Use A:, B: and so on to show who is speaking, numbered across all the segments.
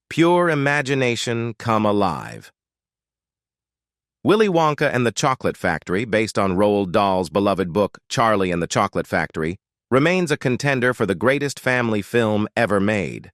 A: Pure imagination come alive. Willy Wonka and the Chocolate Factory, based on Roald Dahl's beloved book Charlie and the Chocolate Factory, remains a contender for the greatest family film ever made.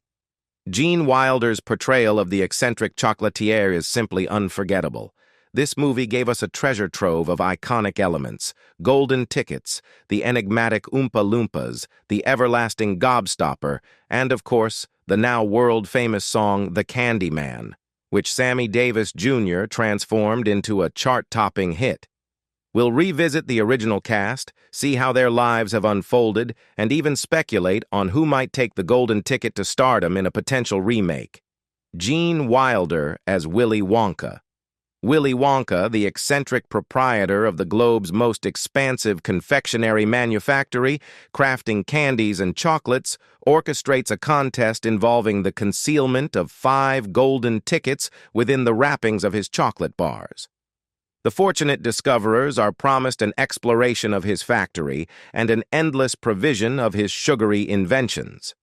A: Gene Wilder's portrayal of the eccentric chocolatier is simply unforgettable. This movie gave us a treasure trove of iconic elements: golden tickets, the enigmatic Oompa Loompas, the everlasting gobstopper, and, of course, the now world-famous song The Candy Man, which Sammy Davis Jr. transformed into a chart-topping hit. We'll revisit the original cast, see how their lives have unfolded, and even speculate on who might take the golden ticket to stardom in a potential remake. Gene Wilder as Willy Wonka. Willy Wonka, the eccentric proprietor of the globe's most expansive confectionery manufactory, crafting candies and chocolates, orchestrates a contest involving the concealment of 5 golden tickets within the wrappings of his chocolate bars. The fortunate discoverers are promised an exploration of his factory and an endless provision of his sugary inventions.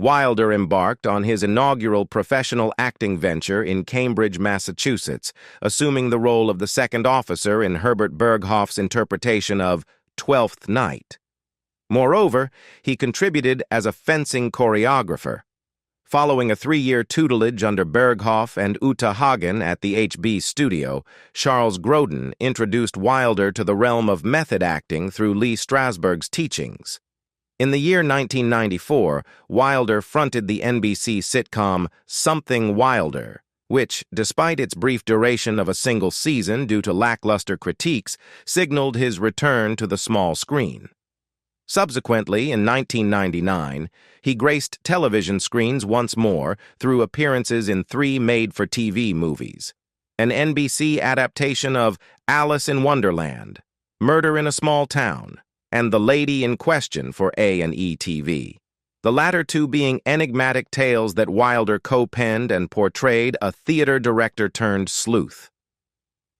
A: Wilder embarked on his inaugural professional acting venture in Cambridge, Massachusetts, assuming the role of the second officer in Herbert Berghoff's interpretation of Twelfth Night. Moreover, he contributed as a fencing choreographer. Following a 3-year tutelage under Berghoff and Uta Hagen at the HB studio, Charles Grodin introduced Wilder to the realm of method acting through Lee Strasberg's teachings. In the year 1994, Wilder fronted the NBC sitcom Something Wilder, which, despite its brief duration of a single season due to lackluster critiques, signaled his return to the small screen. Subsequently, in 1999, he graced television screens once more through appearances in 3 made-for-TV movies: an NBC adaptation of Alice in Wonderland, Murder in a Small Town, and The Lady in Question for A&E TV, the latter 2 being enigmatic tales that Wilder co-penned and portrayed a theater director-turned-sleuth.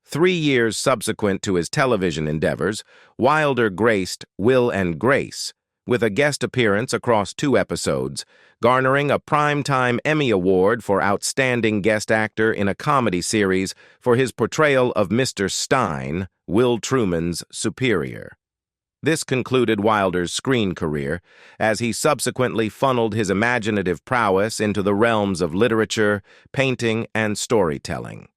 A: 3 years subsequent to his television endeavors, Wilder graced Will and Grace with a guest appearance across 2 episodes, garnering a Primetime Emmy Award for Outstanding Guest Actor in a Comedy Series for his portrayal of Mr. Stein, Will Truman's superior. This concluded Wilder's screen career, as he subsequently funneled his imaginative prowess into the realms of literature, painting, and storytelling.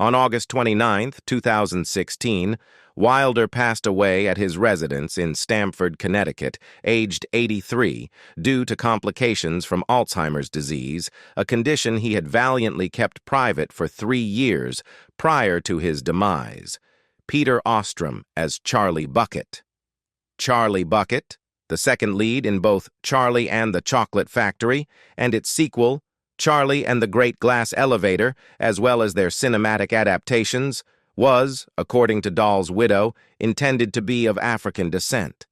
A: On August 29, 2016, Wilder passed away at his residence in Stamford, Connecticut, aged 83, due to complications from Alzheimer's disease, a condition he had valiantly kept private for 3 years prior to his demise. Peter Ostrum as Charlie Bucket. Charlie Bucket, the second lead in both Charlie and the Chocolate Factory, and its sequel, Charlie and the Great Glass Elevator, as well as their cinematic adaptations, was, according to Dahl's widow, intended to be of African descent.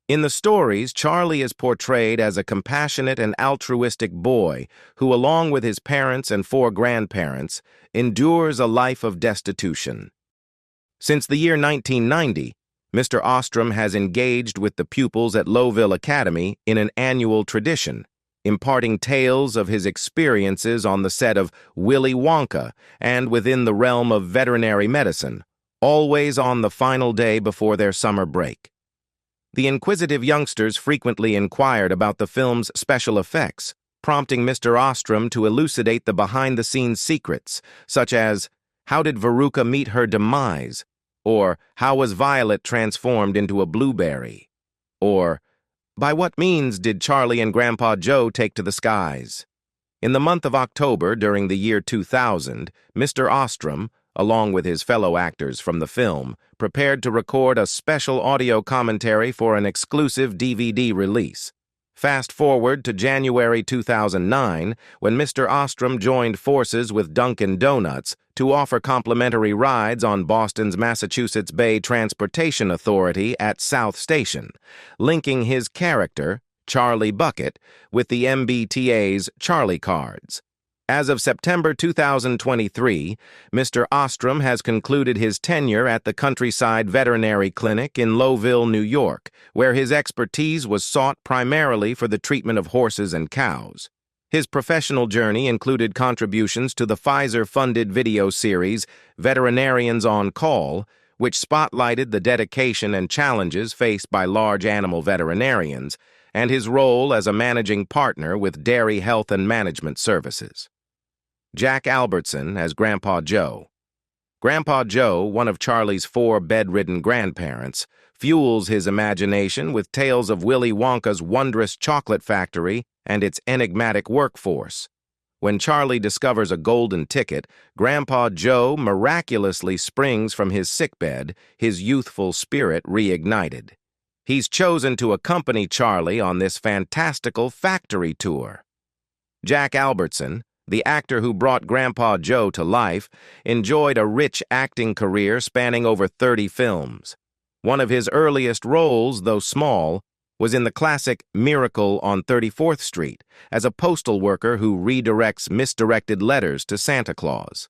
A: In the stories, Charlie is portrayed as a compassionate and altruistic boy who, along with his parents and 4 grandparents, endures a life of destitution. Since the year 1990, Mr. Ostrum has engaged with the pupils at Lowville Academy in an annual tradition, imparting tales of his experiences on the set of Willy Wonka and within the realm of veterinary medicine, always on the final day before their summer break. The inquisitive youngsters frequently inquired about the film's special effects, prompting Mr. Ostrum to elucidate the behind-the-scenes secrets, such as, how did Veruca meet her demise? Or, how was Violet transformed into a blueberry? Or, by what means did Charlie and Grandpa Joe take to the skies? In the month of October during the year 2000, Mr. Ostrum, along with his fellow actors from the film, prepared to record a special audio commentary for an exclusive DVD release. Fast forward to January 2009, when Mr. Ostrum joined forces with Dunkin' Donuts to offer complimentary rides on Boston's Massachusetts Bay Transportation Authority at South Station, linking his character, Charlie Bucket, with the MBTA's Charlie cards. As of September 2023, Mr. Ostrum has concluded his tenure at the Countryside Veterinary Clinic in Lowville, New York, where his expertise was sought primarily for the treatment of horses and cows. His professional journey included contributions to the Pfizer-funded video series Veterinarians on Call, which spotlighted the dedication and challenges faced by large animal veterinarians, and his role as a managing partner with Dairy Health and Management Services. Jack Albertson as Grandpa Joe. Grandpa Joe, one of Charlie's 4 bedridden grandparents, fuels his imagination with tales of Willy Wonka's wondrous chocolate factory and its enigmatic workforce. When Charlie discovers a golden ticket, Grandpa Joe miraculously springs from his sickbed, his youthful spirit reignited. He's chosen to accompany Charlie on this fantastical factory tour. Jack Albertson, the actor who brought Grandpa Joe to life, enjoyed a rich acting career spanning over 30 films. One of his earliest roles, though small, was in the classic Miracle on 34th Street as a postal worker who redirects misdirected letters to Santa Claus.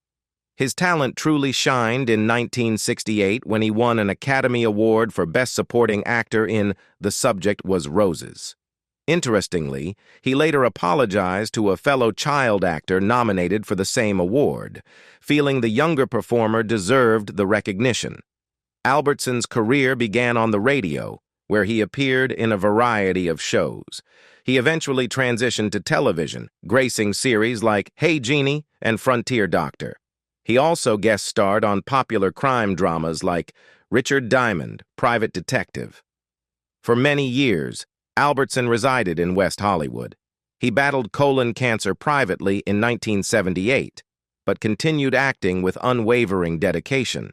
A: His talent truly shined in 1968 when he won an Academy Award for Best Supporting Actor in The Subject Was Roses. Interestingly, he later apologized to a fellow child actor nominated for the same award, feeling the younger performer deserved the recognition. Albertson's career began on the radio, where he appeared in a variety of shows. He eventually transitioned to television, gracing series like Hey Jeannie and Frontier Doctor. He also guest-starred on popular crime dramas like Richard Diamond, Private Detective. For many years, Albertson resided in West Hollywood. He battled colon cancer privately in 1978, but continued acting with unwavering dedication.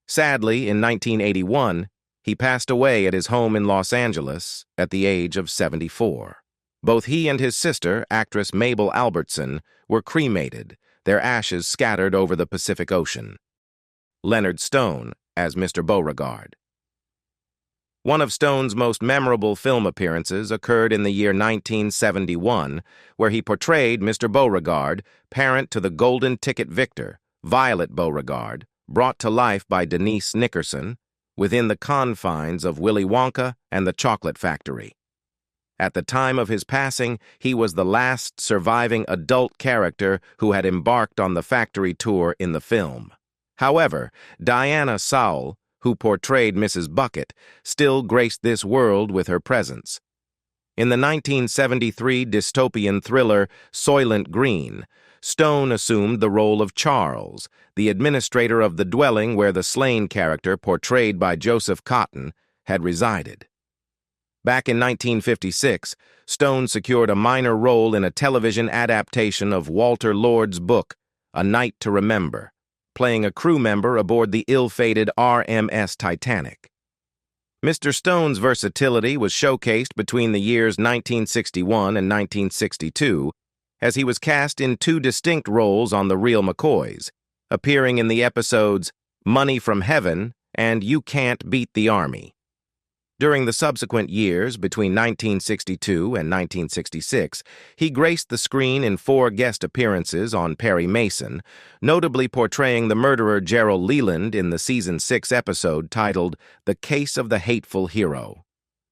A: Sadly, in 1981, he passed away at his home in Los Angeles at the age of 74. Both he and his sister, actress Mabel Albertson, were cremated, their ashes scattered over the Pacific Ocean. Leonard Stone as Mr. Beauregard. One of Stone's most memorable film appearances occurred in the year 1971, where he portrayed Mr. Beauregard, parent to the golden ticket victor, Violet Beauregard, brought to life by Denise Nickerson, within the confines of Willy Wonka and the Chocolate Factory. At the time of his passing, he was the last surviving adult character who had embarked on the factory tour in the film. However, Diana Sowle, who portrayed Mrs. Bucket, still graced this world with her presence. In the 1973 dystopian thriller Soylent Green, Stone assumed the role of Charles, the administrator of the dwelling where the slain character, portrayed by Joseph Cotten, had resided. Back in 1956, Stone secured a minor role in a television adaptation of Walter Lord's book, A Night to Remember, playing a crew member aboard the ill-fated RMS Titanic. Mr. Stone's versatility was showcased between the years 1961 and 1962, as he was cast in 2 distinct roles on The Real McCoys, appearing in the episodes Money from Heaven and You Can't Beat the Army. During the subsequent years, between 1962 and 1966, he graced the screen in 4 guest appearances on Perry Mason, notably portraying the murderer Gerald Leland in the Season 6 episode titled The Case of the Hateful Hero.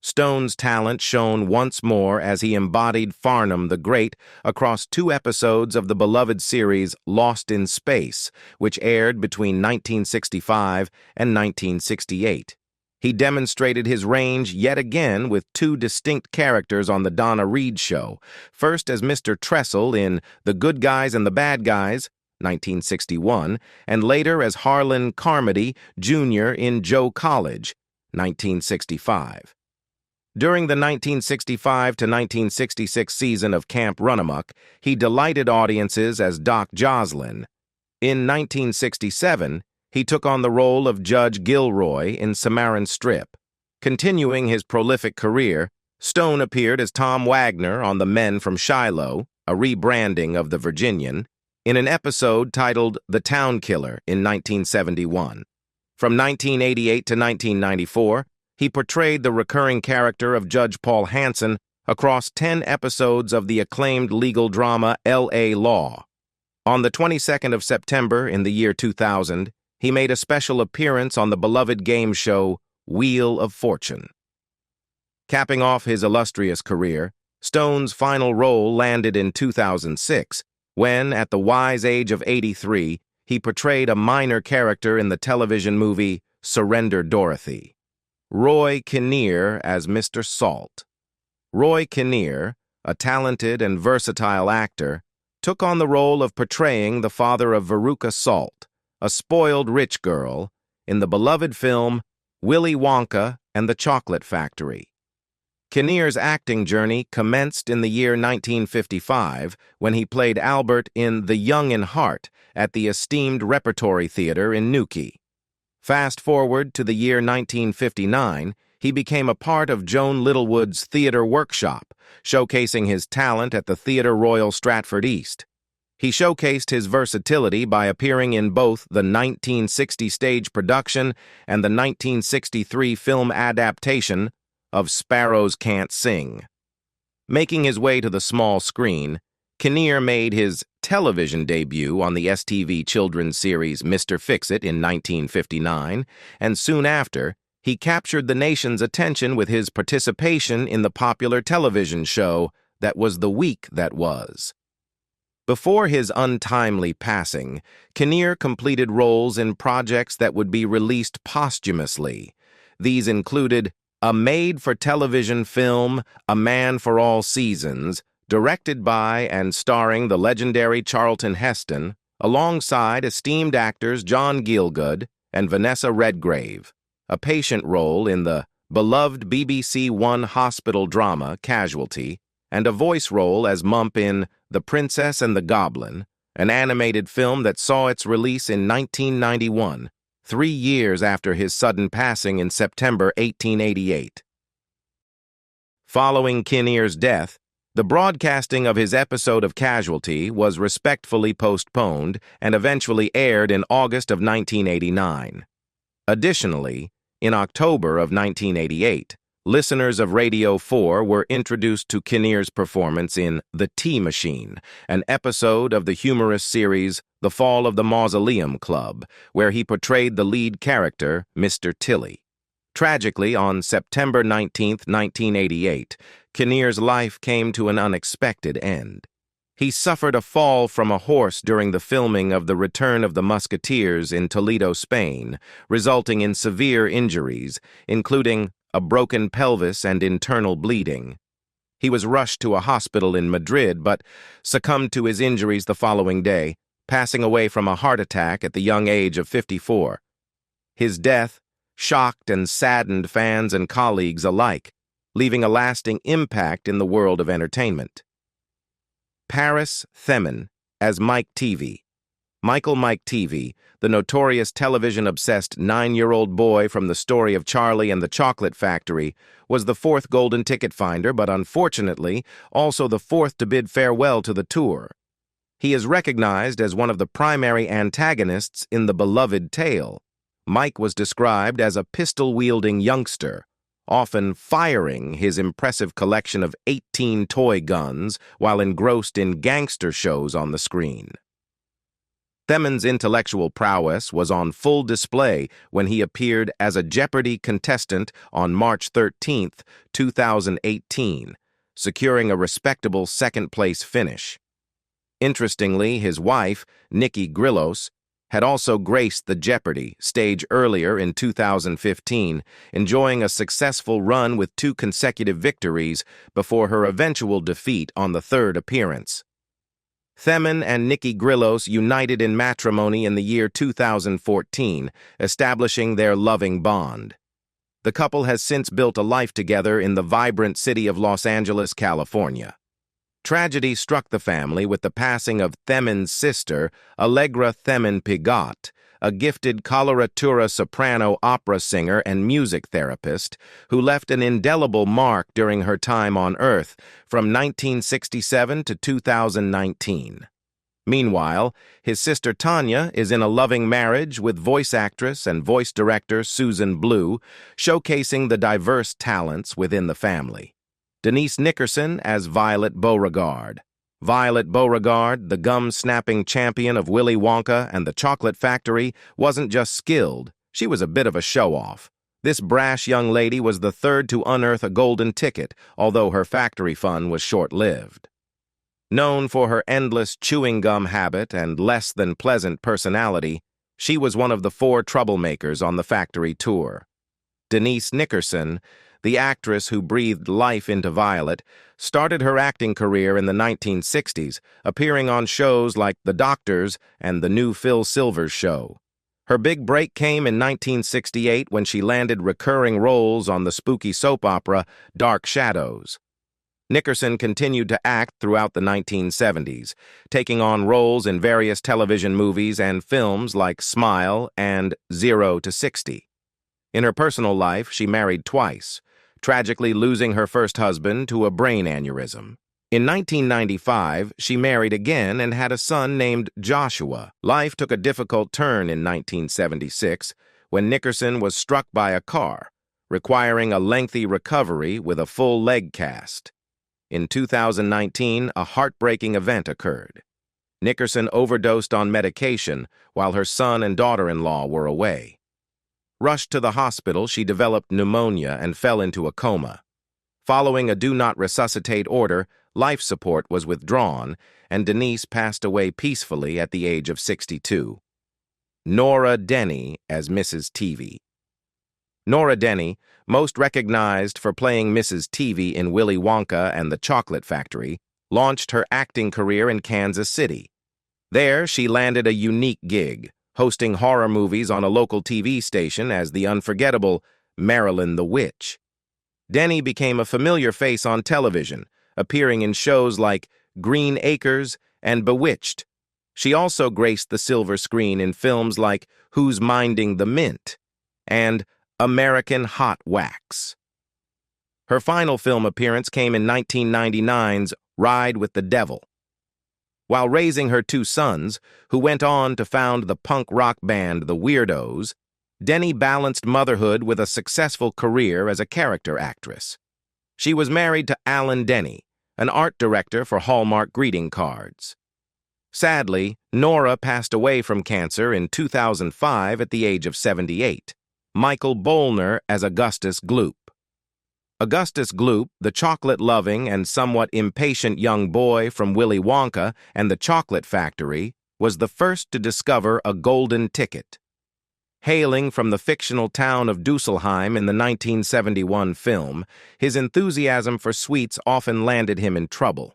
A: Stone's talent shone once more as he embodied Farnham the Great across 2 episodes of the beloved series Lost in Space, which aired between 1965 and 1968. He demonstrated his range yet again with 2 distinct characters on The Donna Reed Show, first as Mr. Tressel in The Good Guys and the Bad Guys, 1961, and later as Harlan Carmody, Jr. in Joe College, 1965. During the 1965 to 1966 season of Camp Runamuck, he delighted audiences as Doc Joslin. In 1967, he took on the role of Judge Gilroy in Cimarron Strip. Continuing his prolific career, Stone appeared as Tom Wagner on The Men from Shiloh, a rebranding of The Virginian, in an episode titled The Town Killer in 1971. From 1988 to 1994, he portrayed the recurring character of Judge Paul Hansen across 10 episodes of the acclaimed legal drama L.A. Law. On the 22nd of September in the year 2000, he made a special appearance on the beloved game show Wheel of Fortune. Capping off his illustrious career, Stone's final role landed in 2006, when, at the wise age of 83, he portrayed a minor character in the television movie Surrender Dorothy. Roy Kinnear as Mr. Salt. Roy Kinnear, a talented and versatile actor, took on the role of portraying the father of Veruca Salt, a spoiled rich girl, in the beloved film Willy Wonka and the Chocolate Factory. Kinnear's acting journey commenced in the year 1955 when he played Albert in The Young in Heart at the esteemed Repertory Theatre in Newquay. Fast forward to the year 1959, he became a part of Joan Littlewood's theatre workshop, showcasing his talent at the Theatre Royal Stratford East. He showcased his versatility by appearing in both the 1960 stage production and the 1963 film adaptation of Sparrows Can't Sing. Making his way to the small screen, Kinnear made his television debut on the STV children's series Mr. Fix-It in 1959, and soon after, he captured the nation's attention with his participation in the popular television show That Was the Week That Was. Before his untimely passing, Kinnear completed roles in projects that would be released posthumously. These included a made-for-television film, A Man for All Seasons, directed by and starring the legendary Charlton Heston, alongside esteemed actors John Gielgud and Vanessa Redgrave, a patient role in the beloved BBC One hospital drama Casualty, and a voice role as Mump in The Princess and the Goblin, an animated film that saw its release in 1991, 3 years after his sudden passing in September 1888. Following Kinnear's death, the broadcasting of his episode of Casualty was respectfully postponed and eventually aired in August of 1989. Additionally, in October of 1988, listeners of Radio 4 were introduced to Kinnear's performance in The Tea Machine, an episode of the humorous series The Fall of the Mausoleum Club, where he portrayed the lead character, Mr. Tilly. Tragically, on September 19, 1988, Kinnear's life came to an unexpected end. He suffered a fall from a horse during the filming of The Return of the Musketeers in Toledo, Spain, resulting in severe injuries, including a broken pelvis and internal bleeding. He was rushed to a hospital in Madrid but succumbed to his injuries the following day, passing away from a heart attack at the young age of 54. His death shocked and saddened fans and colleagues alike, leaving a lasting impact in the world of entertainment. Paris Themmen as Mike Teavee. Michael Mike Teavee, the notorious television-obsessed 9-year-old boy from the story of Charlie and the Chocolate Factory, was the 4th golden ticket finder, but unfortunately, also the 4th to bid farewell to the tour. He is recognized as one of the primary antagonists in the beloved tale. Mike was described as a pistol-wielding youngster, often firing his impressive collection of 18 toy guns while engrossed in gangster shows on the screen. Themmen's intellectual prowess was on full display when he appeared as a Jeopardy contestant on March 13, 2018, securing a respectable second-place finish. Interestingly, his wife, Nikki Grillos, had also graced the Jeopardy stage earlier in 2015, enjoying a successful run with 2 consecutive victories before her eventual defeat on the 3rd appearance. Themmen and Nikki Grillos united in matrimony in the year 2014, establishing their loving bond. The couple has since built a life together in the vibrant city of Los Angeles, California. Tragedy struck the family with the passing of Themmen's sister, Allegra Themmen Pigot, a gifted coloratura soprano opera singer and music therapist who left an indelible mark during her time on Earth from 1967 to 2019. Meanwhile, his sister Tanya is in a loving marriage with voice actress and voice director Susan Blue, showcasing the diverse talents within the family. Denise Nickerson as Violet Beauregard. Violet Beauregard, the gum-snapping champion of Willy Wonka and the Chocolate Factory, wasn't just skilled, she was a bit of a show-off. This brash young lady was the third to unearth a golden ticket, although her factory fun was short-lived. Known for her endless chewing gum habit and less-than-pleasant personality, she was one of the 4 troublemakers on the factory tour. Denise Nickerson, the actress who breathed life into Violet, started her acting career in the 1960s, appearing on shows like The Doctors and The New Phil Silvers Show. Her big break came in 1968 when she landed recurring roles on the spooky soap opera Dark Shadows. Nickerson continued to act throughout the 1970s, taking on roles in various television movies and films like Smile and 0 to 60. In her personal life, she married twice, tragically losing her first husband to a brain aneurysm. In 1995, she married again and had a son named Joshua. Life took a difficult turn in 1976 when Nickerson was struck by a car, requiring a lengthy recovery with a full leg cast. In 2019, a heartbreaking event occurred. Nickerson overdosed on medication while her son and daughter-in-law were away. Rushed to the hospital, she developed pneumonia and fell into a coma. Following a do not resuscitate order, life support was withdrawn, and Denise passed away peacefully at the age of 62. Nora Denny as Mrs. TV. Nora Denny, most recognized for playing Mrs. TV in Willy Wonka and the Chocolate Factory, launched her acting career in Kansas City. There, she landed a unique gig, hosting horror movies on a local TV station as the unforgettable Marilyn the Witch. Denny became a familiar face on television, appearing in shows like Green Acres and Bewitched. She also graced the silver screen in films like Who's Minding the Mint and American Hot Wax. Her final film appearance came in 1999's Ride with the Devil. While raising her 2 sons, who went on to found the punk rock band The Weirdos, Denny balanced motherhood with a successful career as a character actress. She was married to Alan Denny, an art director for Hallmark greeting cards. Sadly, Nora passed away from cancer in 2005 at the age of 78. Michael Bollner as Augustus Gloop. Augustus Gloop, the chocolate-loving and somewhat impatient young boy from Willy Wonka and the Chocolate Factory, was the first to discover a golden ticket. Hailing from the fictional town of Dusselheim in the 1971 film, his enthusiasm for sweets often landed him in trouble.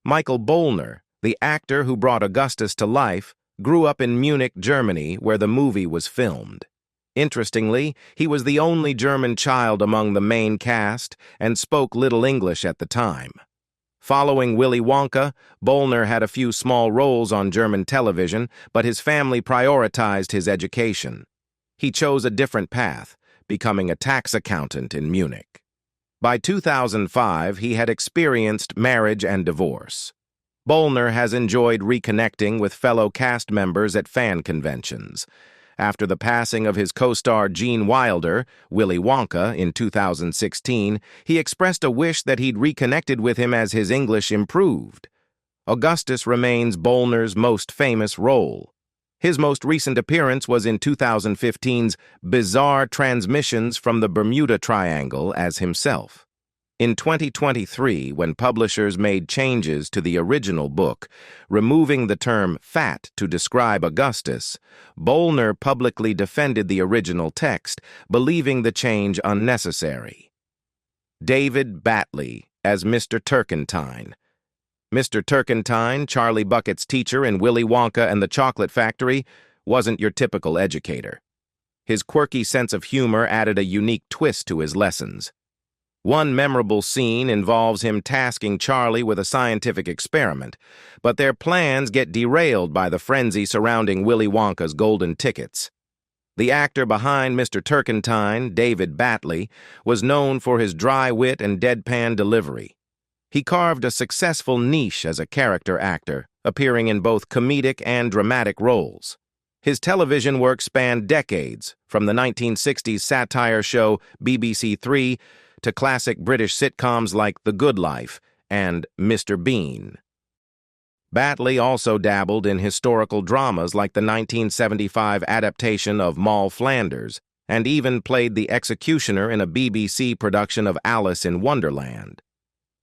A: Michael Bollner, the actor who brought Augustus to life, grew up in Munich, Germany, where the movie was filmed. Interestingly, he was the only German child among the main cast and spoke little English at the time. Following Willy Wonka, Bollner had a few small roles on German television, but his family prioritized his education. He chose a different path, becoming a tax accountant in Munich. By 2005, he had experienced marriage and divorce. Bollner has enjoyed reconnecting with fellow cast members at fan conventions. After the passing of his co-star Gene Wilder, Willy Wonka, in 2016, he expressed a wish that he'd reconnected with him as his English improved. Augustus remains Bollner's most famous role. His most recent appearance was in 2015's Bizarre Transmissions from the Bermuda Triangle as himself. In 2023, when publishers made changes to the original book, removing the term fat to describe Augustus, Bollner publicly defended the original text, believing the change unnecessary. David Batley as Mr. Turkentine. Mr. Turkentine, Charlie Bucket's teacher in Willy Wonka and the Chocolate Factory, wasn't your typical educator. His quirky sense of humor added a unique twist to his lessons. One memorable scene involves him tasking Charlie with a scientific experiment, but their plans get derailed by the frenzy surrounding Willy Wonka's golden tickets. The actor behind Mr. Turkentine, David Batley, was known for his dry wit and deadpan delivery. He carved a successful niche as a character actor, appearing in both comedic and dramatic roles. His television work spanned decades, from the 1960s satire show BBC Three to classic British sitcoms like The Good Life and Mr. Bean. Batley also dabbled in historical dramas like the 1975 adaptation of Moll Flanders and even played the executioner in a BBC production of Alice in Wonderland.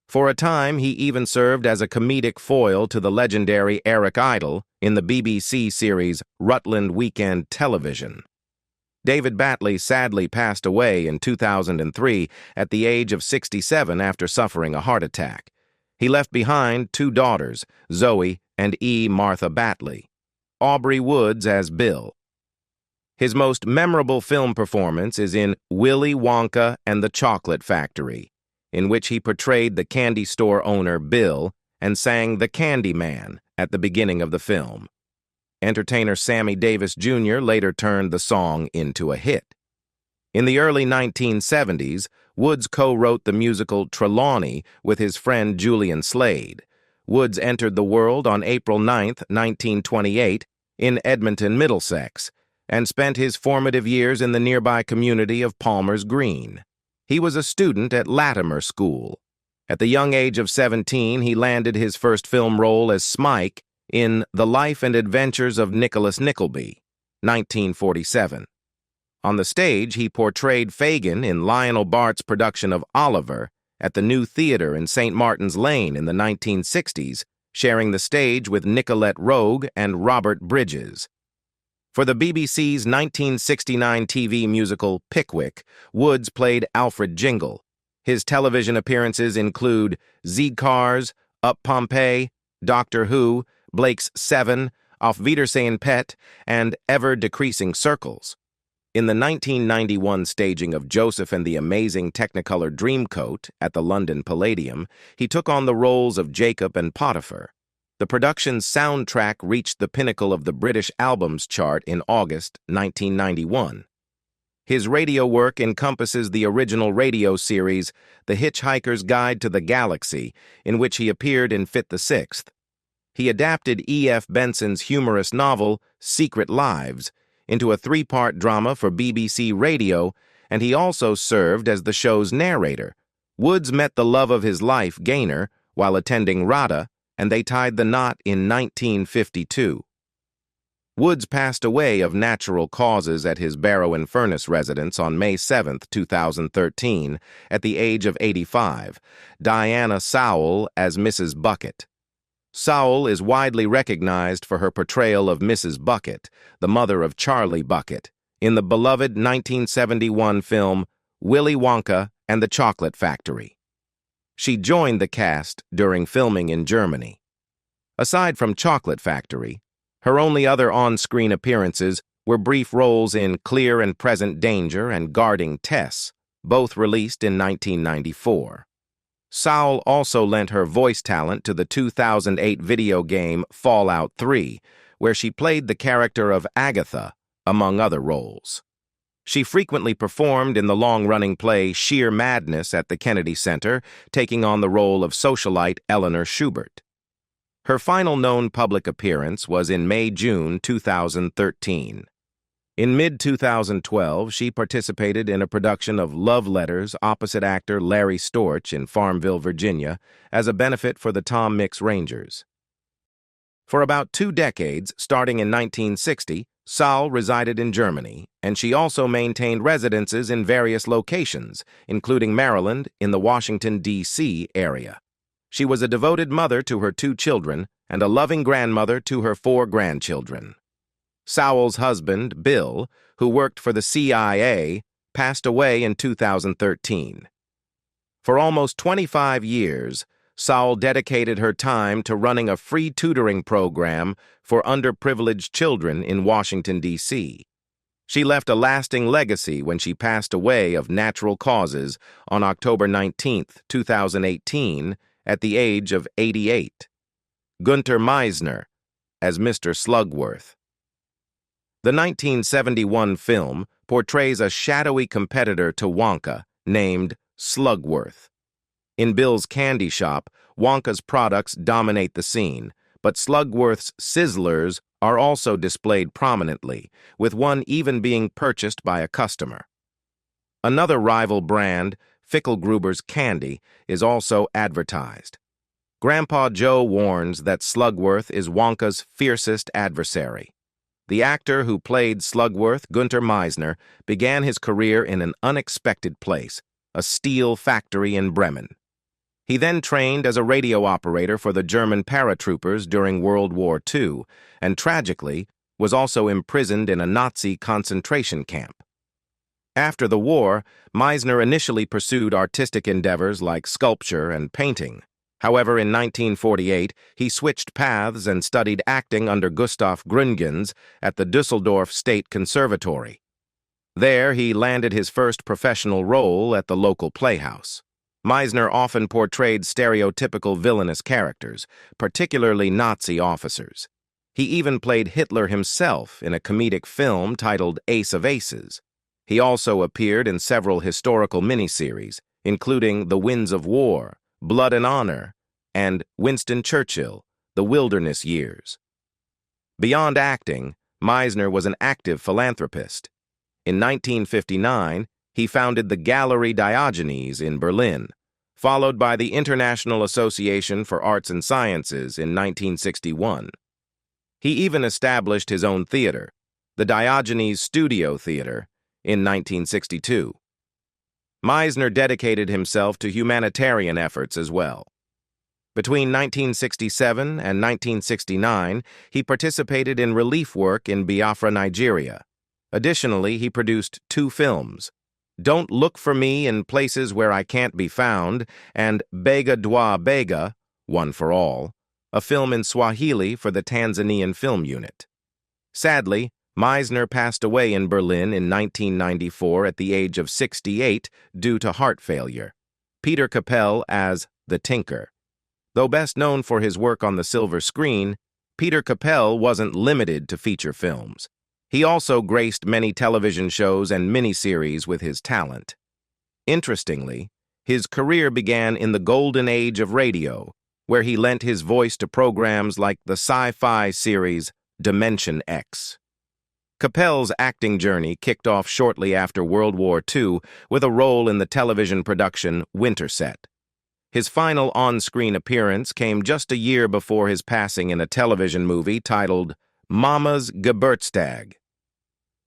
A: For a time, he even served as a comedic foil to the legendary Eric Idle in the BBC series Rutland Weekend Television. David Batley sadly passed away in 2003 at the age of 67 after suffering a heart attack. He left behind 2 daughters, Zoe and Martha Batley. Aubrey Woods as Bill. His most memorable film performance is in Willy Wonka and the Chocolate Factory, in which he portrayed the candy store owner Bill and sang The Candy Man at the beginning of the film. Entertainer Sammy Davis Jr. later turned the song into a hit. In the early 1970s, Woods co-wrote the musical Trelawney with his friend Julian Slade. Woods entered the world on April 9, 1928, in Edmonton, Middlesex, and spent his formative years in the nearby community of Palmer's Green. He was a student at Latimer School. At the young age of 17, he landed his first film role as Smike in The Life and Adventures of Nicholas Nickleby, 1947. On the stage, he portrayed Fagin in Lionel Bart's production of Oliver at the New Theatre in St. Martin's Lane in the 1960s, sharing the stage with Nicolette Roeg and Robert Bridges. For the BBC's 1969 TV musical Pickwick, Woods played Alfred Jingle. His television appearances include Z Cars, Up Pompeii, Doctor Who, Blake's 7, Auf Wiedersehen Pet, and Ever Decreasing Circles. In the 1991 staging of Joseph and the Amazing Technicolor Dreamcoat at the London Palladium, he took on the roles of Jacob and Potiphar. The production's soundtrack reached the pinnacle of the British Albums Chart in August 1991. His radio work encompasses the original radio series The Hitchhiker's Guide to the Galaxy, in which he appeared in Fit the Sixth. He adapted E.F. Benson's humorous novel Secret Lives into a 3-part drama for BBC Radio, and he also served as the show's narrator. Woods met the love of his life, Gaynor, while attending RADA, and they tied the knot in 1952. Woods passed away of natural causes at his Barrow-in-Furness residence on May 7, 2013, at the age of 85, Diana Sowle as Mrs. Bucket. Sowle is widely recognized for her portrayal of Mrs. Bucket, the mother of Charlie Bucket, in the beloved 1971 film Willy Wonka and the Chocolate Factory. She joined the cast during filming in Germany. Aside from Chocolate Factory, her only other on-screen appearances were brief roles in Clear and Present Danger and Guarding Tess, both released in 1994. Sowle also lent her voice talent to the 2008 video game Fallout 3, where she played the character of Agatha, among other roles. She frequently performed in the long-running play Sheer Madness at the Kennedy Center, taking on the role of socialite Eleanor Schubert. Her final known public appearance was in May-June 2013. In mid-2012, she participated in a production of Love Letters opposite actor Larry Storch in Farmville, Virginia, as a benefit for the Tom Mix Rangers. For about 2 decades, starting in 1960, Sowle resided in Germany, and she also maintained residences in various locations, including Maryland in the Washington, D.C. area. She was a devoted mother to her 2 children and a loving grandmother to her 4 grandchildren. Sowle's husband, Bill, who worked for the CIA, passed away in 2013. For almost 25 years, Sowle dedicated her time to running a free tutoring program for underprivileged children in Washington, D.C. She left a lasting legacy when she passed away of natural causes on October 19, 2018, at the age of 88. Gunter Meisner as Mr. Slugworth. The 1971 film portrays a shadowy competitor to Wonka named Slugworth. In Bill's candy shop, Wonka's products dominate the scene, but Slugworth's Sizzlers are also displayed prominently, with one even being purchased by a customer. Another rival brand, Fickelgruber's Candy, is also advertised. Grandpa Joe warns that Slugworth is Wonka's fiercest adversary. The actor who played Slugworth, Gunter Meisner, began his career in an unexpected place, a steel factory in Bremen. He then trained as a radio operator for the German paratroopers during World War II, and tragically, was also imprisoned in a Nazi concentration camp. After the war, Meisner initially pursued artistic endeavors like sculpture and painting. However, in 1948, he switched paths and studied acting under Gustav Gründgens at the Düsseldorf State Conservatory. There, he landed his first professional role at the local playhouse. Meisner often portrayed stereotypical villainous characters, particularly Nazi officers. He even played Hitler himself in a comedic film titled Ace of Aces. He also appeared in several historical miniseries, including The Winds of War, Blood and Honor, and Winston Churchill, The Wilderness Years. Beyond acting, Meisner was an active philanthropist. In 1959, he founded the Gallery Diogenes in Berlin, followed by the International Association for Arts and Sciences in 1961. He even established his own theater, the Diogenes Studio Theater, in 1962. Meisner dedicated himself to humanitarian efforts as well. Between 1967 and 1969, he participated in relief work in Biafra, Nigeria. Additionally, he produced 2 films, Don't Look for Me in Places Where I Can't Be Found, and Bega Dwa Bega, One for All, a film in Swahili for the Tanzanian Film Unit. Sadly, Meisner passed away in Berlin in 1994 at the age of 68 due to heart failure. Peter Capel as the Tinker. Though best known for his work on the silver screen, Peter Capel wasn't limited to feature films. He also graced many television shows and miniseries with his talent. Interestingly, his career began in the golden age of radio, where he lent his voice to programs like the sci-fi series Dimension X. Capel's acting journey kicked off shortly after World War II with a role in the television production Winterset. His final on-screen appearance came just a year before his passing in a television movie titled Mama's Geburtstag.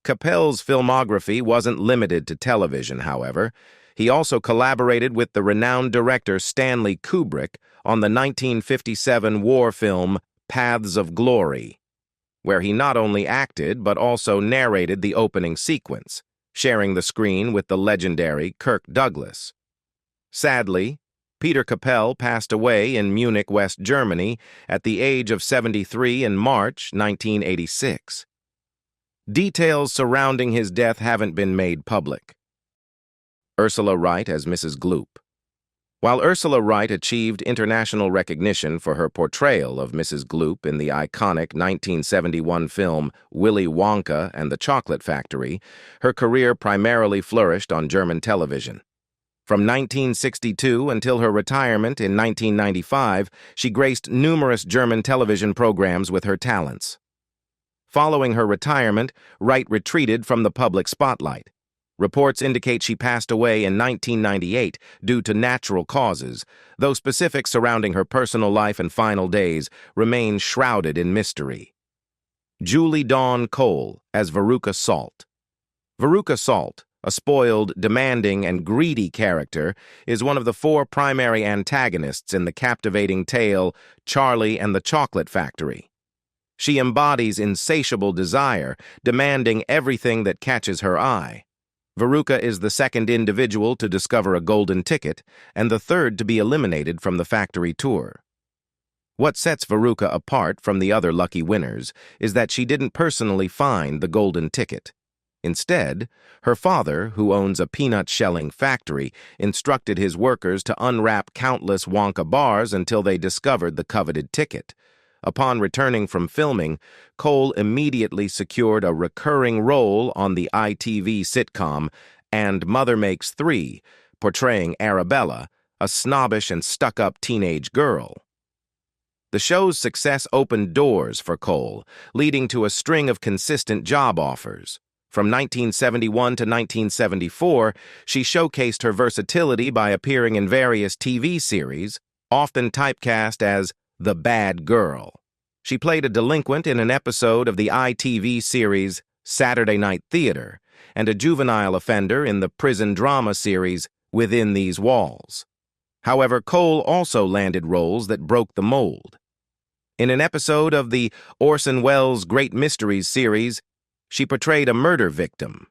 A: Capel's filmography wasn't limited to television, however. He also collaborated with the renowned director Stanley Kubrick on the 1957 war film Paths of Glory, where he not only acted but also narrated the opening sequence, sharing the screen with the legendary Kirk Douglas. Sadly, Peter Capel passed away in Munich, West Germany, at the age of 73 in March 1986. Details surrounding his death haven't been made public. Ursula Wright as Mrs. Gloop. While Ursula Wright achieved international recognition for her portrayal of Mrs. Gloop in the iconic 1971 film Willy Wonka and the Chocolate Factory, her career primarily flourished on German television. From 1962 until her retirement in 1995, she graced numerous German television programs with her talents. Following her retirement, Wright retreated from the public spotlight. Reports indicate she passed away in 1998 due to natural causes, though specifics surrounding her personal life and final days remain shrouded in mystery. Julie Dawn Cole as Veruca Salt. Veruca Salt, a spoiled, demanding, and greedy character, is one of the 4 primary antagonists in the captivating tale Charlie and the Chocolate Factory. She embodies insatiable desire, demanding everything that catches her eye. Veruca is the second individual to discover a golden ticket and the third to be eliminated from the factory tour. What sets Veruca apart from the other lucky winners is that she didn't personally find the golden ticket. Instead, her father, who owns a peanut shelling factory, instructed his workers to unwrap countless Wonka bars until they discovered the coveted ticket. Upon returning from filming, Cole immediately secured a recurring role on the ITV sitcom And Mother Makes Three, portraying Arabella, a snobbish and stuck-up teenage girl. The show's success opened doors for Cole, leading to a string of consistent job offers. From 1971 to 1974, she showcased her versatility by appearing in various TV series, often typecast as the bad girl. She played a delinquent in an episode of the ITV series Saturday Night Theater and a juvenile offender in the prison drama series Within These Walls. However, Cole also landed roles that broke the mold. In an episode of the Orson Welles' Great Mysteries series, she portrayed a murder victim.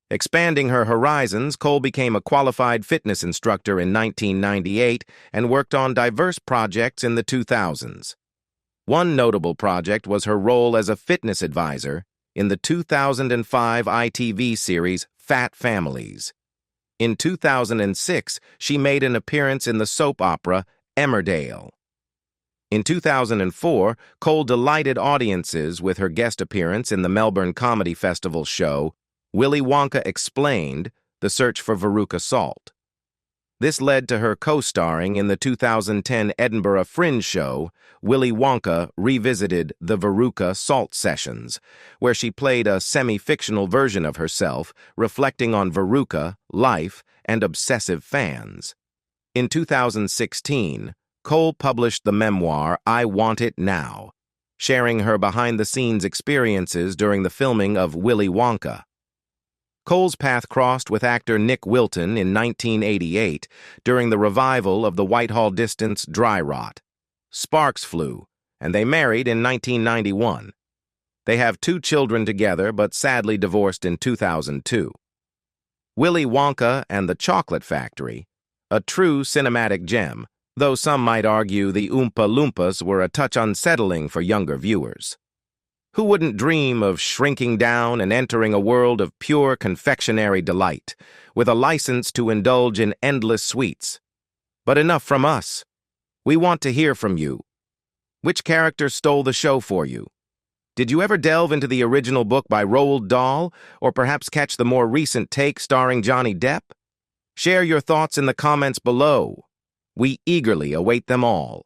A: Expanding her horizons, Cole became a qualified fitness instructor in 1998 and worked on diverse projects in the 2000s. One notable project was her role as a fitness advisor in the 2005 ITV series Fat Families. In 2006, she made an appearance in the soap opera Emmerdale. In 2004, Cole delighted audiences with her guest appearance in the Melbourne Comedy Festival show Willy Wonka Explained: The Search for Veruca Salt. This led to her co-starring in the 2010 Edinburgh Fringe show Willy Wonka Revisited: The Veruca Salt Sessions, where she played a semi-fictional version of herself, reflecting on Veruca, life, and obsessive fans. In 2016, Cole published the memoir I Want It Now, sharing her behind-the-scenes experiences during the filming of Willy Wonka. Cole's path crossed with actor Nick Wilton in 1988 during the revival of the Whitehall Distance Dry Rot. Sparks flew, and they married in 1991. They have 2 children together, but sadly divorced in 2002. Willy Wonka and the Chocolate Factory, a true cinematic gem, though some might argue the Oompa Loompas were a touch unsettling for younger viewers. Who wouldn't dream of shrinking down and entering a world of pure confectionery delight, with a license to indulge in endless sweets? But enough from us. We want to hear from you. Which character stole the show for you? Did you ever delve into the original book by Roald Dahl, or perhaps catch the more recent take starring Johnny Depp? Share your thoughts in the comments below. We eagerly await them all.